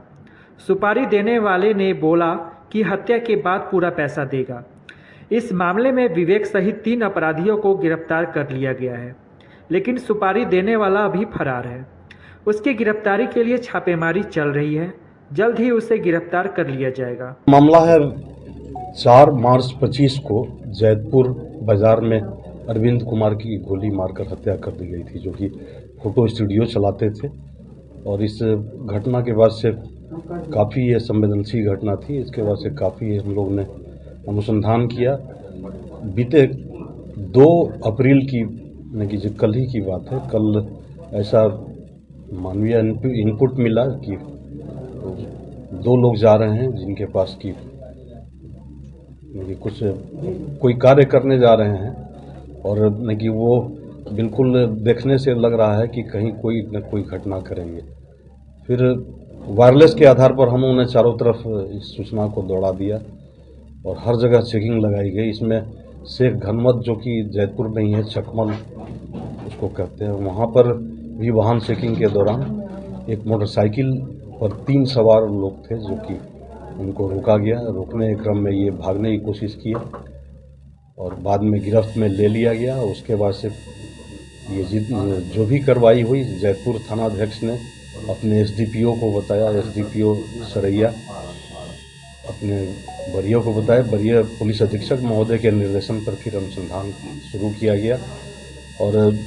सुपारी देने वाले ने बोला कि हत्या के बाद पूरा पैसा देगा। इस मामले में विवेक सहित 3 अपराधियों को गिरफ्तार कर लिया गया है, लेकिन सुपारी देने वाला अभी फरार है। उसकी गिरफ्तारी के लिए छापेमारी चल रही है, जल्द ही उसे गिरफ्तार कर लिया जाएगा। मामला है 4 मार्च 25 को जैतपुर बाजार में अरविंद कुमार की गोली मारकर हत्या कर दी गई थी, जो कि फोटो स्टूडियो चलाते थे। और इस घटना के बाद से काफ़ी ये संवेदनशील घटना थी। इसके बाद से काफ़ी हम लोग ने अनुसंधान किया। बीते 2 अप्रैल की, जो कल ही की बात है, कल ऐसा मानवीय इनपुट मिला कि 2 लोग जा रहे हैं जिनके पास की कुछ कोई कार्य करने जा रहे हैं, और कि वो बिल्कुल देखने से लग रहा है कि कहीं कोई न कोई घटना करेंगे। फिर वायरलेस के आधार पर हम उन्हें चारों तरफ इस सूचना को दौड़ा दिया और हर जगह चेकिंग लगाई गई। इसमें शेख घनमत, जो कि जैतपुर में ही है, चकमल उसको कहते हैं, वहाँ पर भी वाहन चेकिंग के दौरान एक मोटरसाइकिल पर 3 सवार लोग थे, जो कि उनको रोका गया। रोकने के क्रम में ये भागने की कोशिश की और बाद में गिरफ्त में ले लिया गया। उसके बाद से ये जो भी कार्रवाई हुई, जैतपुर थानाध्यक्ष ने अपने एसडीपीओ को बताया, एसडीपीओ सरैया अपने बरिया को बताया, बरिया पुलिस अधीक्षक महोदय के निर्देशन पर फिर अनुसंधान शुरू किया गया। और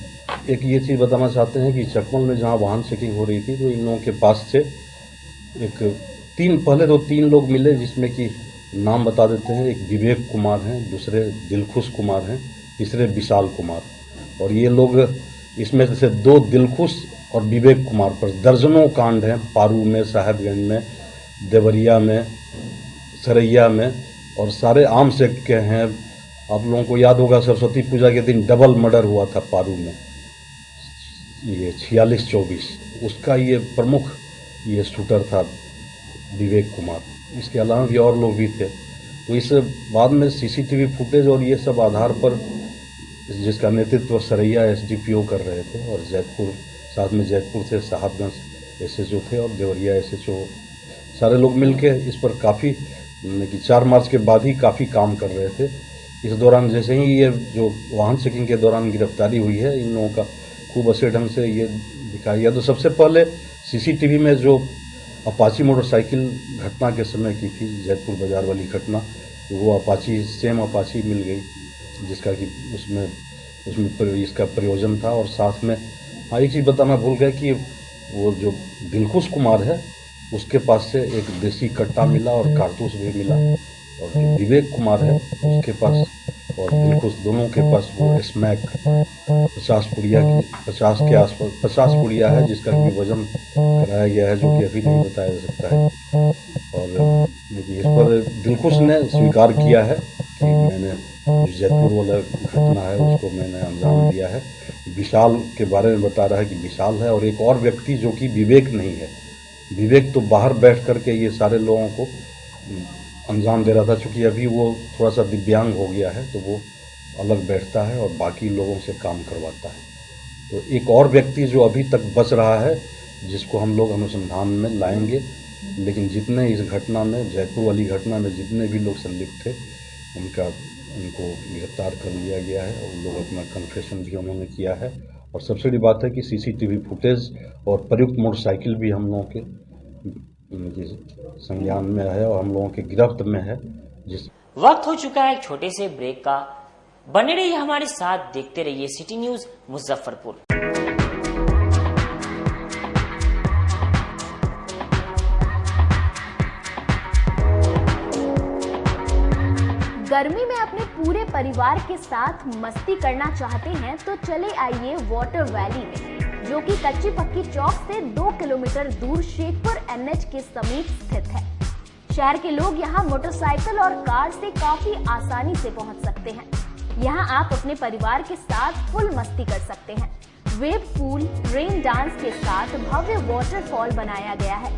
एक ये चीज़ बताना चाहते हैं कि चकमल में जहाँ वाहन चेकिंग हो रही थी, तो इन लोगों के पास से पहले तो 3 लोग मिले, जिसमें कि नाम बता देते हैं। एक विवेक कुमार हैं, दूसरे दिलखुश कुमार हैं, तीसरे विशाल कुमार। और ये लोग, इसमें से 2 दिलखुश और विवेक कुमार पर दर्जनों कांड हैं, पारू में, साहेबगंज में, देवरिया में, सरैया में, और सारे आम सेक्ट के हैं। आप लोगों को याद होगा सरस्वती पूजा के दिन डबल मर्डर हुआ था पारू में, ये 46-24, उसका ये प्रमुख ये शूटर था विवेक कुमार। इसके अलावा भी और लोग भी थे। तो इस बाद में सीसीटीवी फुटेज और ये सब आधार पर, जिसका नेतृत्व सरैया एसडीपीओ कर रहे थे, और जैतपुर, साथ में जैतपुर से साहबगंज एसएचओ थे और देवरिया एसएचओ, सारे लोग मिलके इस पर काफ़ी, कि 4 मार्च के बाद ही काफ़ी काम कर रहे थे। इस दौरान जैसे ही ये जो वाहन चेकिंग के दौरान गिरफ्तारी हुई है, इन लोगों का खूब अच्छे ढंग से ये दिखाया गया। तो सबसे पहले सीसीटीवी में जो अपाची मोटरसाइकिल घटना के समय की थी, जैतपुर बाजार वाली घटना, तो वो अपाची, सेम अपाची मिल गई, जिसका कि उसमें इसका प्रयोजन था। और साथ में एक चीज़ बताना भूल गए कि वो जो दिलखुश कुमार है, उसके पास से एक देसी कट्टा मिला और कारतूस भी मिला। और जो विवेक कुमार है, उसके पास और दिलखुश दोनों के पास वो स्मैक 50 पुड़िया की, 50 के आसपास 50 पुड़िया है, जिसका कि वजन कराया गया है, जो कि अभी नहीं बताया जा सकता है। और इस पर दिलखुश ने स्वीकार किया है कि मैंने जैतपुर वाला घटना है उसको मैंने अंजाम दिया है। विशाल के बारे में बता रहा है कि विशाल है, और एक और व्यक्ति जो कि विवेक नहीं है। विवेक तो बाहर बैठ करके ये सारे लोगों को अंजाम दे रहा था, क्योंकि अभी वो थोड़ा सा दिव्यांग हो गया है, तो वो अलग बैठता है और बाकी लोगों से काम करवाता है। तो एक और व्यक्ति जो अभी तक बच रहा है, जिसको हम लोग अनुसंधान में लाएंगे। लेकिन जितने इस घटना में, जयपुर वाली घटना में जितने भी लोग संलिप्त थे, उनको गिरफ्तार कर लिया गया है और लोग अपना कन्फेशन भी उन्होंने किया है। और सबसे बड़ी बात है कि सीसीटीवी फुटेज और प्रयुक्त मोटरसाइकिल भी हम लोगों के संज्ञान में है और हम लोगों के गिरफ्त में है, वक्त हो चुका है एक छोटे से ब्रेक का। बने रहिए हमारे साथ, देखते रहिए सिटी न्यूज मुजफ्फरपुर। गर्मी में अपने पूरे परिवार के साथ मस्ती करना चाहते हैं तो चले आइए वाटर वैली में, जो कि कच्ची पक्की चौक से 2 किलोमीटर दूर शेखपुर NH के समीप स्थित है। शहर के लोग यहाँ मोटरसाइकिल और कार से काफी आसानी से पहुँच सकते हैं। यहाँ आप अपने परिवार के साथ फुल मस्ती कर सकते हैं। वेव पूल, रेन डांस के साथ भव्य वाटरफॉल बनाया गया है।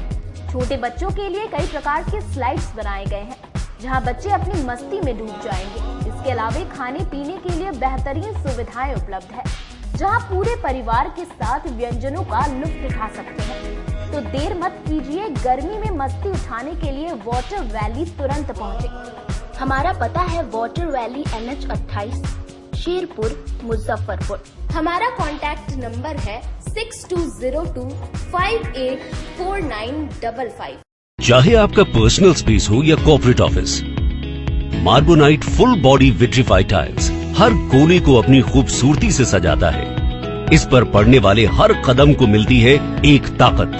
छोटे बच्चों के लिए कई प्रकार के स्लाइड्स बनाए गए हैं, जहां बच्चे अपनी मस्ती में डूब जाएंगे। इसके अलावा खाने पीने के लिए बेहतरीन सुविधाएं उपलब्ध है, जहां पूरे परिवार के साथ व्यंजनों का लुत्फ उठा सकते हैं। तो देर मत कीजिए, गर्मी में मस्ती उठाने के लिए वाटर वैली तुरंत पहुंचे। हमारा पता है water valley NH 28, Sherpur, Muzaffarpur. हमारा कॉन्टैक्ट नंबर है 6202 584955। चाहे आपका पर्सनल स्पेस हो या corporate office, Marbonite full body vitrified tiles हर कोने को अपनी खूबसूरती से सजाता है। इस पर पड़ने वाले हर कदम को मिलती है एक ताकत,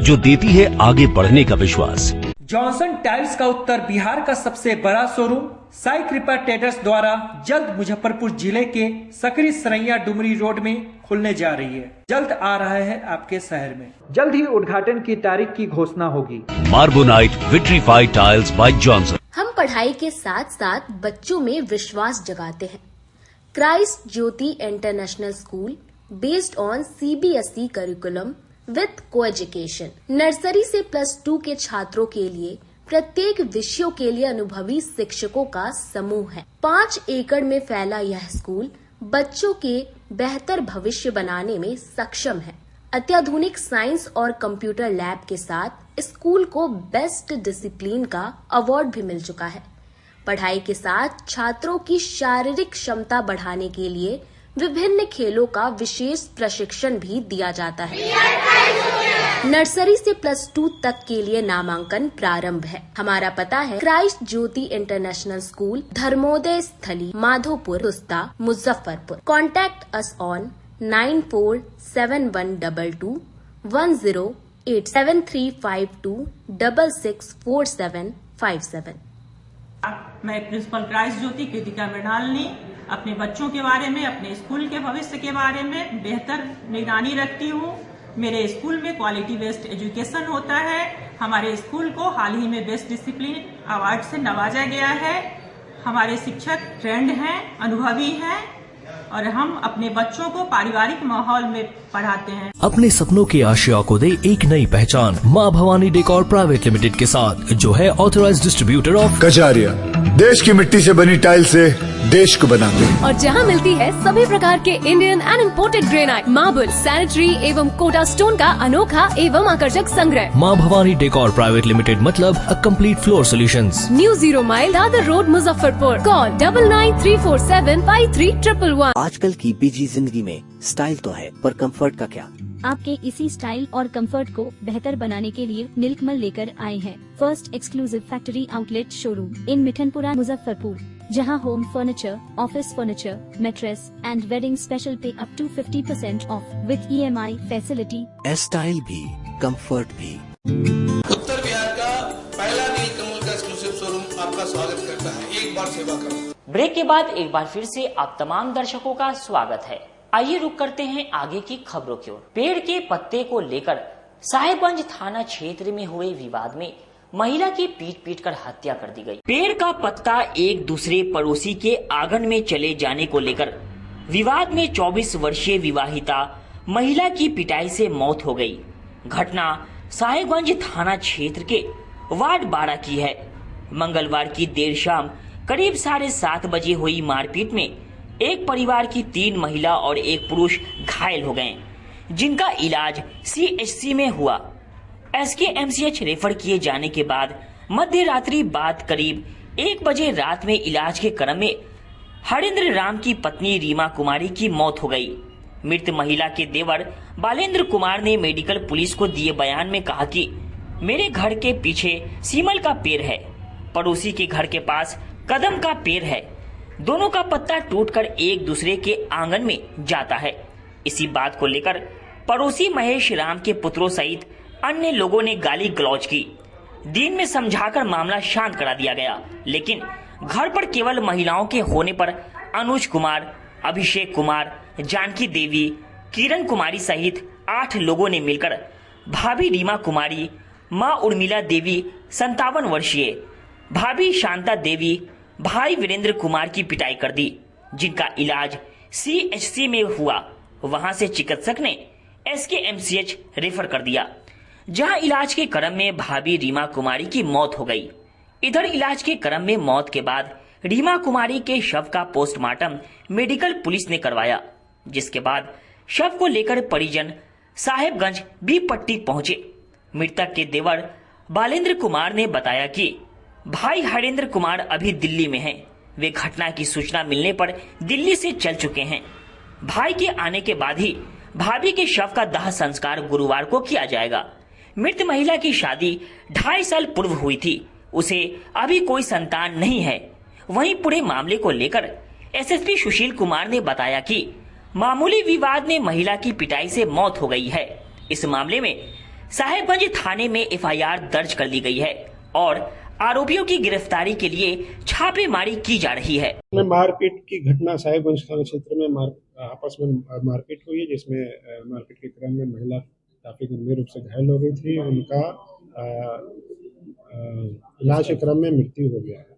जो देती है आगे बढ़ने का विश्वास। जॉनसन टाइल्स का उत्तर बिहार का सबसे बड़ा शोरूम साई कृपा ट्रेडर्स द्वारा जल्द मुजफ्फरपुर जिले के सकरी सरैया डुमरी रोड में खुलने जा रही है। जल्द आ रहा है आपके शहर में। जल्द ही उद्घाटन की तारीख की घोषणा होगी। मार्बोनाइट विट्रीफाइड टाइल्स बाय जॉनसन। हम पढ़ाई के साथ साथ बच्चों में विश्वास जगाते हैं। Christ Jyoti international school based on CBSE curriculum with coeducation. Nursery से +2 के छात्रों के लिए प्रत्येक विषयों के लिए अनुभवी शिक्षकों का समूह है। 5 एकड़ में फैला यह स्कूल बच्चों के बेहतर भविष्य बनाने में सक्षम है। अत्याधुनिक साइंस और कंप्यूटर लैब के साथ स्कूल को बेस्ट डिसिप्लिन का अवार्ड भी मिल चुका है। पढ़ाई के साथ छात्रों की शारीरिक क्षमता बढ़ाने के लिए विभिन्न खेलों का विशेष प्रशिक्षण भी दिया जाता है। नर्सरी से +2 तक के लिए नामांकन प्रारंभ है। हमारा पता है Christ Jyoti international school, Dharmoday Sthali, Madhopur, Rusta, Muzaffarpur. Contact us on 947122 108 7352 664757। मैं प्रिंसिपल क्राइस्ट ज्योति कृतिका मृणाल ने अपने बच्चों के बारे में, अपने स्कूल के भविष्य के बारे में बेहतर निगरानी रखती हूँ। मेरे स्कूल में क्वालिटी बेस्ड एजुकेशन होता है। हमारे स्कूल को हाल ही में बेस्ट डिसिप्लिन अवार्ड से नवाजा गया है। हमारे शिक्षक ट्रेंड हैं, अनुभवी हैं और हम अपने बच्चों को पारिवारिक माहौल में पढ़ाते हैं। अपने सपनों की आशा को दे एक नई पहचान माँ भवानी डेकोर प्राइवेट लिमिटेड के साथ, जो है ऑथराइज्ड डिस्ट्रीब्यूटर ऑफ कजारिया। देश की मिट्टी से बनी टाइल से देश को बनाते हैं। और जहां मिलती है सभी प्रकार के Indian and imported granite, marble, sanitary एवं कोटा स्टोन का अनोखा एवं आकर्षक संग्रह। माँ भवानी डेकोर प्राइवेट लिमिटेड मतलब a complete floor solutions. New 0 mile Dadar road, Muzaffarpur. Call 9934753111। आजकल की बिजी जिंदगी में स्टाइल तो है, पर कंफर्ट का क्या? आपके इसी स्टाइल और कंफर्ट को बेहतर बनाने के लिए नीलकमल लेकर आए हैं first exclusive factory outlet showroom in Mithanpura, Muzaffarpur, जहां home furniture, office furniture, mattress and wedding special pay up to 50% off with EMI facility. Style भी, कंफर्ट भी। उत्तर बिहार का पहला नीलकमल का एक्सक्लूसिव शोरूम आपका स्वागत करता है। एक बार सेवा करो। ब्रेक के बाद एक बार फिर से आप तमाम दर्शकों का स्वागत है। आइए रुक करते हैं आगे की खबरों की ओर। पेड़ के पत्ते को लेकर साहेबगंज थाना क्षेत्र में हुए विवाद में महिला की पीट कर हत्या कर दी गई। पेड़ का पत्ता एक दूसरे पड़ोसी के आंगन में चले जाने को लेकर विवाद में 24 वर्षीय विवाहिता महिला की पिटाई से मौत हो गई। घटना साहेबगंज थाना क्षेत्र के वार्ड 12 की है। मंगलवार की देर शाम करीब 7:30 बजे हुई मारपीट में एक परिवार की 3 महिला और एक पुरुष घायल हो गए, जिनका इलाज CHC में हुआ। SKMCH रेफर किए जाने के बाद मध्य रात्रि बाद करीब 1 बजे रात में इलाज के क्रम में हरेंद्र राम की पत्नी रीमा कुमारी की मौत हो गई। मृत महिला के देवर बालेंद्र कुमार ने मेडिकल पुलिस को दिए बयान में कहा कि मेरे घर के पीछे सीमल का पेड़ है, पड़ोसी के घर के पास कदम का पेड़ है, दोनों का पत्ता टूटकर एक दूसरे के आंगन में जाता है। इसी बात को लेकर पड़ोसी महेश राम के पुत्रों सहित अन्य लोगों ने गाली गलौज की। दिन में समझाकर मामला शांत करा दिया गया, लेकिन घर पर केवल महिलाओं के होने पर अनुज कुमार, अभिषेक कुमार, जानकी देवी, किरण कुमारी सहित 8 लोगों ने मिलकर भाभी रीमा कुमारी, मां उर्मिला देवी 57 वर्षीय, भाभी शांता देवी, भाई वीरेंद्र कुमार की पिटाई कर दी, जिनका इलाज CHC में हुआ। वहां से चिकित्सक ने SKMCH रेफर कर दिया, जहां इलाज के क्रम में भाभी रीमा कुमारी की मौत हो गई। इधर इलाज के क्रम में मौत के बाद रीमा कुमारी के शव का पोस्टमार्टम मेडिकल पुलिस ने करवाया, जिसके बाद शव को लेकर परिजन साहेबगंज बी पट्टी पहुंचे। मृतक के देवर बालेंद्र कुमार ने बताया कि भाई हरेंद्र कुमार अभी दिल्ली में हैं। वे घटना की सूचना मिलने पर दिल्ली से चल चुके हैं। भाई के आने के बाद ही भाभी के शव का दाह संस्कार गुरुवार को किया जाएगा। मृत महिला की शादी 2.5 साल पूर्व हुई थी। उसे अभी कोई संतान नहीं है। वहीं पूरे मामले को लेकर SSP सुशील कुमार ने बताया कि मामूली विवाद में महिला की पिटाई से मौत हो गई है। इस मामले में साहेबगंज थाने में FIR दर्ज कर ली गई है और आरोपियों की गिरफ्तारी के लिए छापेमारी की जा रही है। मारपीट की घटना साहेबगंज थाना क्षेत्र में आपस में मारपीट हुई, जिसमें मारपीट के क्रम में महिला काफी गंभीर रूप से घायल हो गई थी। उनका इलाज के क्रम में मृत्यु हो गया है।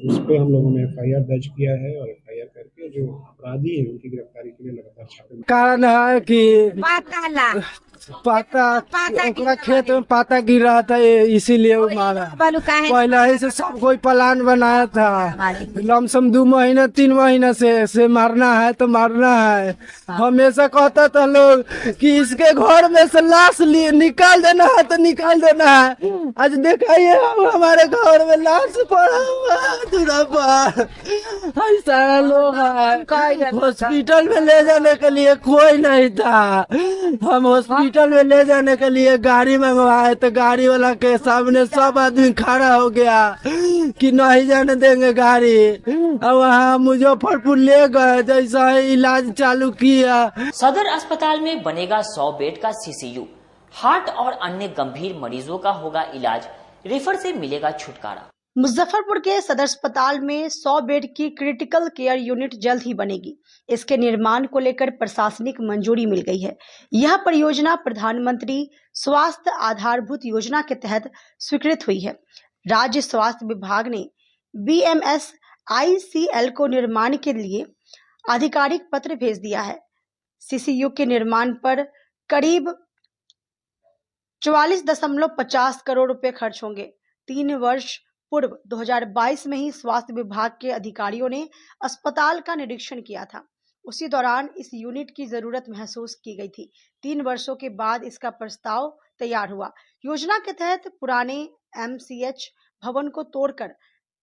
उस पे हम लोगों ने FIR दर्ज किया है और FIR करके जो अपराधी हैं उनकी गिरफ्तारी के लिए लगातार छापे। कारण है कि पाता खेत में पाता गिर रहा था, इसीलिए वो मारा। पहले ही से सब कोई प्लान बनाया था, लमसम 2 महीना 3 महीना से मारना है तो मारना है। हमेशा कहता था लोग कि इसके घर में से लाश निकाल देना है तो निकाल देना है। आज दिखाइए हमारे घर में लाश पड़ा हुआ है, सारा लोग है। हॉस्पिटल में ले जाने के लिए कोई नहीं था। हम हॉस्पिटल में ले जाने के लिए गाड़ी मंगवाए तो गाड़ी वाला के सामने सब आदमी खड़ा हो गया कि नहीं जाने देंगे गाड़ी। और वहाँ मुजफ्फरपुर ले गए, जैसा इलाज चालू किया। सदर अस्पताल में बनेगा 100 बेड का CCU। हार्ट और अन्य गंभीर मरीजों का होगा इलाज, रेफर से मिलेगा छुटकारा। मुजफ्फरपुर के सदर अस्पताल में 100 बेड की क्रिटिकल केयर यूनिट जल्द ही बनेगी। इसके निर्माण को लेकर प्रशासनिक मंजूरी मिल गई है। यह परियोजना प्रधानमंत्री स्वास्थ्य आधारभूत योजना के तहत स्वीकृत हुई है। राज्य स्वास्थ्य विभाग ने BMS ICL को निर्माण के लिए आधिकारिक पत्र भेज दिया है। CCU के निर्माण पर करीब 44.50 करोड़ रुपए खर्च होंगे। 3 वर्ष पूर्व 2022 में ही स्वास्थ्य विभाग के अधिकारियों ने अस्पताल का निरीक्षण किया था। उसी दौरान इस यूनिट की जरूरत महसूस की गई थी। 3 वर्षों के बाद इसका प्रस्ताव तैयार हुआ। योजना के तहत पुराने MCH भवन को तोड़कर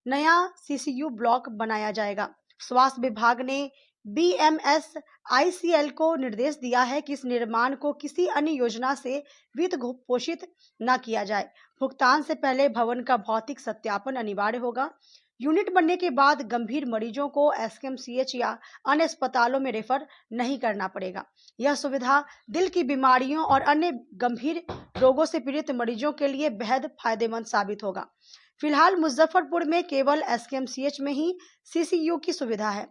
नया CCU ब्लॉक बनाया जाएगा। स्वास्थ्य विभाग ने BMS ICL को निर्देश दिया है कि इस निर्माण को किसी अन्य योजना से वित्त पोषित न किया जाए। भुगतान से पहले भवन का भौतिक सत्यापन अनिवार्य होगा। यूनिट बनने के बाद गंभीर मरीजों को SKMCH या अन्य अस्पतालों में रेफर नहीं करना पड़ेगा। यह सुविधा दिल की बीमारियों और अन्य गंभीर रोगों से पीड़ित मरीजों के लिए बेहद फायदेमंद साबित होगा। फिलहाल मुजफ्फरपुर में केवल SKMCH में ही CCU की सुविधा है।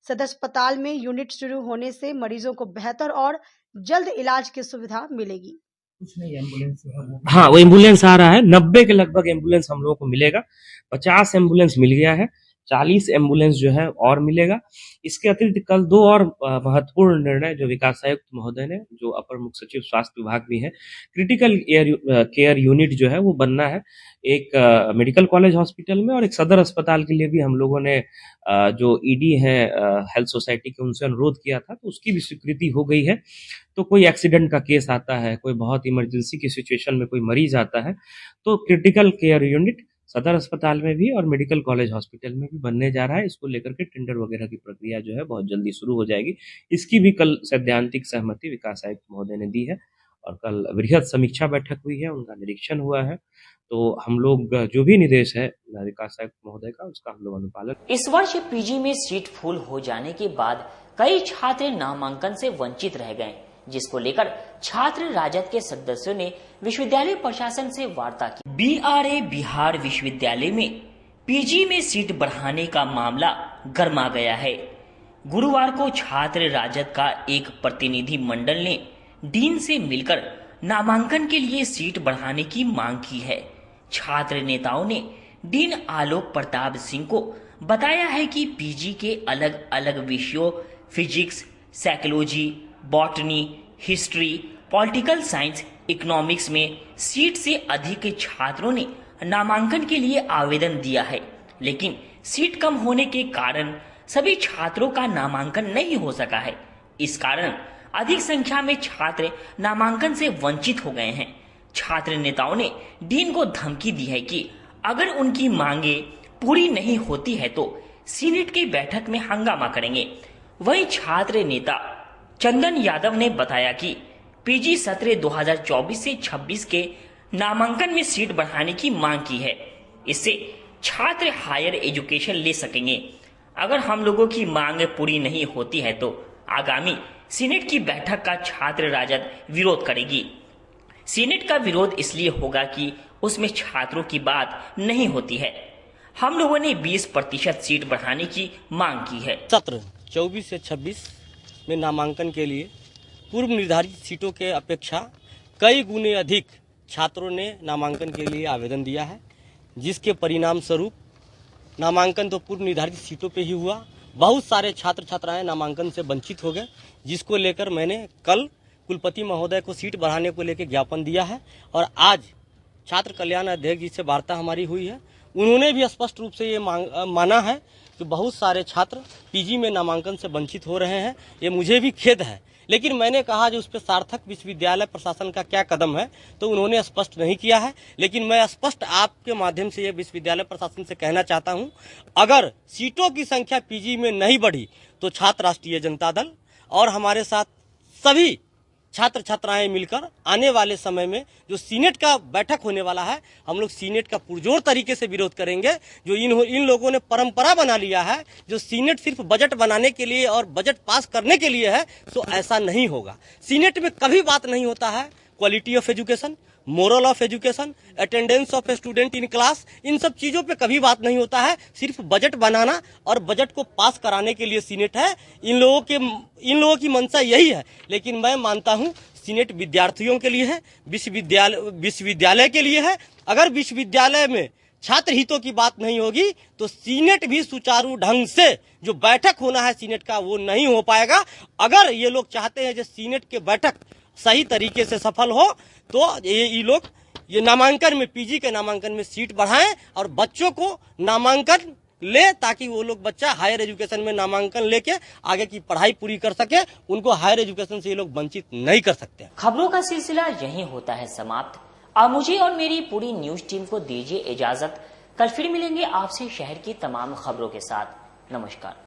सदर अस्पताल में यूनिट शुरू होने से मरीजों को बेहतर और जल्द इलाज की सुविधा मिलेगी। हाँ, वो एम्बुलेंस आ रहा है। 90 के लगभग एम्बुलेंस हम लोगों को मिलेगा। 50 एम्बुलेंस मिल गया है, 40 एम्बुलेंस जो है और मिलेगा। इसके अतिरिक्त कल 2 और महत्वपूर्ण निर्णय जो विकास आयुक्त महोदय ने, जो अपर मुख्य सचिव स्वास्थ्य विभाग भी है, क्रिटिकल केयर यूनिट जो है वो बनना है एक मेडिकल कॉलेज हॉस्पिटल में, और एक सदर अस्पताल के लिए भी हम लोगों ने जो ED है हेल्थ सोसाइटी के, उनसे अनुरोध किया था, तो उसकी भी स्वीकृति हो गई है। तो कोई एक्सीडेंट का केस आता है, कोई बहुत इमरजेंसी की सिचुएशन में कोई मरीज आता है, तो क्रिटिकल केयर यूनिट सदर अस्पताल में भी और मेडिकल कॉलेज हॉस्पिटल में भी बनने जा रहा है। इसको लेकर के टेंडर वगैरह की प्रक्रिया जो है बहुत जल्दी शुरू हो जाएगी। इसकी भी कल सैद्धांतिक सहमति विकास आयुक्त महोदय ने दी है और कल वृहद समीक्षा बैठक हुई है, उनका निरीक्षण हुआ है। तो हम लोग जो भी निर्देश है विकास आयुक्त महोदय का, उसका हम लोग अनुपालन। इस वर्ष पीजी में सीट फुल हो जाने के बाद कई छात्र नामांकन से वंचित रह गए, जिसको लेकर छात्र राजद के सदस्यों ने विश्वविद्यालय प्रशासन से वार्ता की। बीआरए बिहार विश्वविद्यालय में पीजी में सीट बढ़ाने का मामला गर्मा गया है। गुरुवार को छात्र राजद का एक प्रतिनिधि मंडल ने डीन से मिलकर नामांकन के लिए सीट बढ़ाने की मांग की है। छात्र नेताओं ने डीन आलोक प्रताप सिंह को बताया है कि पीजी के अलग अलग विषयों physics, psychology, botany, history, political science, economics में सीट से अधिक छात्रों ने नामांकन के लिए आवेदन दिया है, लेकिन सीट कम होने के कारण सभी छात्रों का नामांकन नहीं हो सका है। इस कारण अधिक संख्या में छात्र नामांकन से वंचित हो गए हैं। छात्र नेताओं ने डीन को धमकी दी है कि अगर उनकी मांगे पूरी नहीं होती है तो सीनेट की बैठक में हंगामा करेंगे। वहीं छात्र नेता चंदन यादव ने बताया कि पीजी सत्र 2024 से 26 के नामांकन में सीट बढ़ाने की मांग की है। इससे छात्र हायर एजुकेशन ले सकेंगे। अगर हम लोगों की मांग पूरी नहीं होती है तो आगामी सीनेट की बैठक का छात्र राजद विरोध करेगी। सीनेट का विरोध इसलिए होगा कि उसमें छात्रों की बात नहीं होती है। हम लोगों ने 20% सीट बढ़ाने की मांग की है। सत्र 24 से 26 में नामांकन के लिए पूर्व निर्धारित सीटों के अपेक्षा कई गुने अधिक छात्रों ने नामांकन के लिए आवेदन दिया है, जिसके परिणाम स्वरूप नामांकन तो पूर्व निर्धारित सीटों पे ही हुआ। बहुत सारे छात्र छात्राएं नामांकन से वंचित हो गए, जिसको लेकर मैंने कल कुलपति महोदय को सीट बढ़ाने को लेकर ज्ञापन दिया है और आज छात्र कल्याण अध्यक्ष जी से वार्ता हमारी हुई है। उन्होंने भी स्पष्ट रूप से ये माना है कि बहुत सारे छात्र पीजी में नामांकन से वंचित हो रहे हैं। ये मुझे भी खेद है, लेकिन मैंने कहा जो उस पर सार्थक विश्वविद्यालय प्रशासन का क्या कदम है तो उन्होंने स्पष्ट नहीं किया है। लेकिन मैं स्पष्ट आपके माध्यम से ये विश्वविद्यालय प्रशासन से कहना चाहता हूं, अगर सीटों की संख्या पीजी में नहीं बढ़ी तो छात्र राष्ट्रीय जनता दल और हमारे साथ सभी छात्र छात्राएं मिलकर आने वाले समय में जो सीनेट का बैठक होने वाला है, हम लोग सीनेट का पुरजोर तरीके से विरोध करेंगे। जो इन लोगों ने परंपरा बना लिया है, जो सीनेट सिर्फ बजट बनाने के लिए और बजट पास करने के लिए है, तो ऐसा नहीं होगा। सीनेट में कभी बात नहीं होता है quality of education, moral of education, attendance of student in class, इन सब चीजों पे कभी बात नहीं होता है। सिर्फ बजट बनाना और बजट को पास कराने के लिए सीनेट है। इन लोगों की मंशा यही है। लेकिन मैं मानता हूं सीनेट विद्यार्थियों के लिए है, विश्वविद्यालय के लिए है। अगर विश्वविद्यालय में छात्र हितों की बात नहीं होगी तो सीनेट भी सुचारू ढंग से जो बैठक होना है सीनेट का वो नहीं हो पाएगा। अगर ये लोग चाहते हैं जो सीनेट के बैठक सही तरीके से सफल हो तो ये लोग ये नामांकन में पीजी के नामांकन में सीट बढ़ाएं और बच्चों को नामांकन ले, ताकि वो लोग बच्चा हायर एजुकेशन में नामांकन लेके आगे की पढ़ाई पूरी कर सके। उनको हायर एजुकेशन से ये लोग वंचित नहीं कर सकते। खबरों का सिलसिला यहीं होता है समाप्त। अब मुझे और मेरी पूरी न्यूज टीम को दीजिए इजाजत। कल फिर मिलेंगे आपसे शहर की तमाम खबरों के साथ। नमस्कार।